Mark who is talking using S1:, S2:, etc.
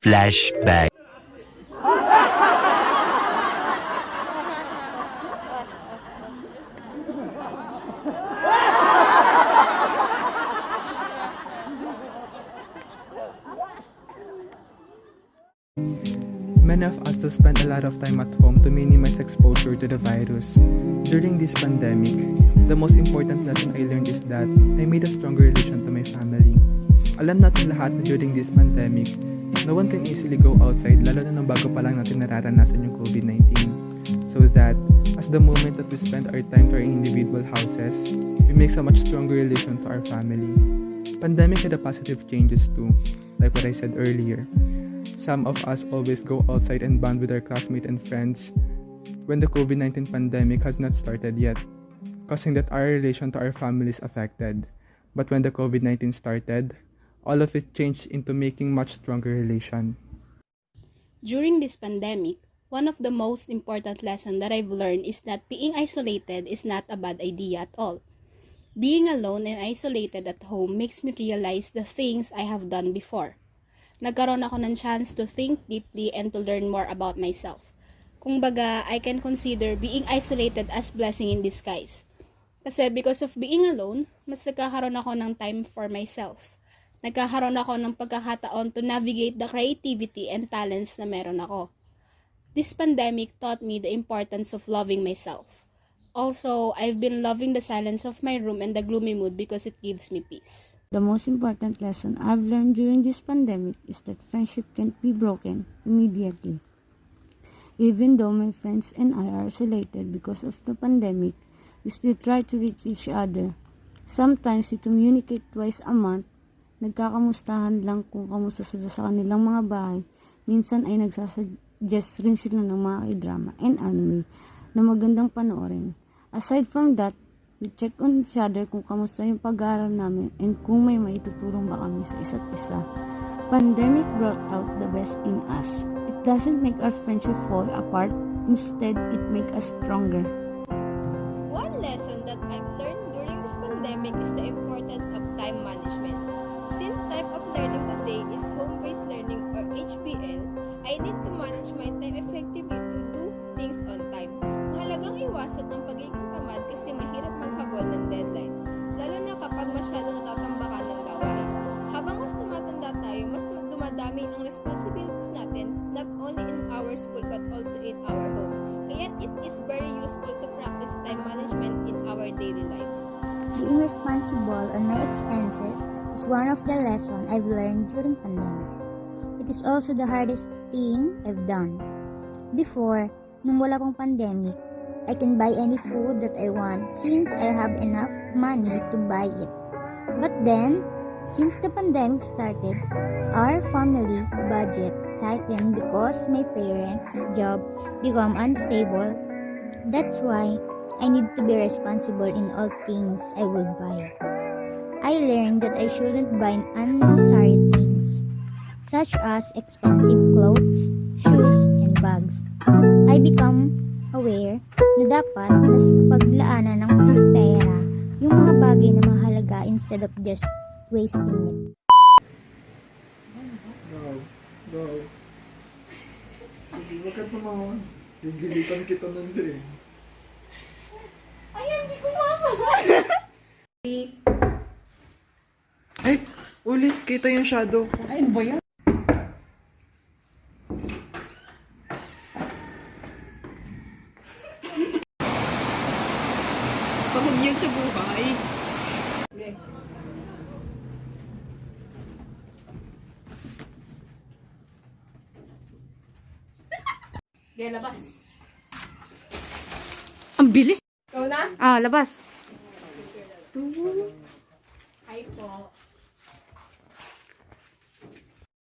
S1: Flashback.
S2: Many of us still spend a lot of time at home to minimize exposure to the virus. During this pandemic, the most important lesson I learned is that I made a stronger relation to my family. Alam natin lahat na during this pandemic, no one can easily go outside lalo na nung bago pa lang natin nararanasan yung COVID-19. So that, as the moment that we spend our time to our individual houses, we make a much stronger relation to our family. Pandemic had a positive changes too, like what I said earlier. Some of us always go outside and bond with our classmates and friends when the COVID-19 pandemic has not started yet, causing that our relation to our family is affected. But when the COVID-19 started, all of it changed into making much stronger relation.
S3: During this pandemic, one of the most important lessons that I've learned is that being isolated is not a bad idea at all. Being alone and isolated at home makes me realize the things I have done before. Nagkaroon ako ng chance to think deeply and to learn more about myself. Kumbaga, I can consider being isolated as blessing in disguise. Kasi because of being alone, mas nagkakaroon ako ng time for myself. Nagkakaroon ako ng pagkakataon to navigate the creativity and talents na meron ako. This pandemic taught me the importance of loving myself. Also, I've been loving the silence of my room and the gloomy mood because it gives me peace.
S4: The most important lesson I've learned during this pandemic is that friendship can't be broken immediately. Even though my friends and I are isolated because of the pandemic, we still try to reach each other. Sometimes we communicate twice a month, nagkakamustahan lang kung kamusta sila sa kanilang mga bahay. Minsan ay nagsasuggest rin sila ng mga k-drama and anime na magandang panoorin. Aside from that, we check on each other kung kamusta yung pag-aaral namin and kung may maitutulong ba kami sa isa't isa. Pandemic brought out the best in us. It doesn't make our friendship fall apart. Instead, it makes us stronger.
S5: One lesson that I've learned during this pandemic is the importance of time management. Since type of learning today is home-based learning or HBL, I need to manage my time effectively to do things on time. Mahalagang iwasan ang pagiging tamad kasi mahirap maghabol ng deadline, lalo na kapag masyado natatambakan ng gawain. Habang mas tumatanda tayo, mas dumadami ang responsibilities natin, not only in our school but also in our home. Kaya it is very useful to practice time management in our daily lives.
S6: Being responsible on my expenses is one of the lessons I've learned during pandemic. It is also the hardest thing I've done. Before, nung wala pang pandemic, I can buy any food that I want since I have enough money to buy it. But then, since the pandemic started, our family budget tightened because my parents' job become unstable. That's why I need to be responsible in all things I will buy. I learned that I shouldn't buy unnecessary things, such as expensive clothes, shoes, and bags. I become aware na dapat mas paglaanan ng pera yung mga bagay na mahalaga instead of just wasting it.
S7: Go. Sige, wag ka tumawa. Gigilitan kita ng drink.
S5: Ay, hindi ko masama!
S7: Ay, ulit. Kita yung shadow ko.
S3: Ay, ano ba yan? Pagod yun sa buhay. Okay. Okay, labas.
S4: Ang bilis!
S5: Ikaw na?
S4: Labas!
S3: Hi po.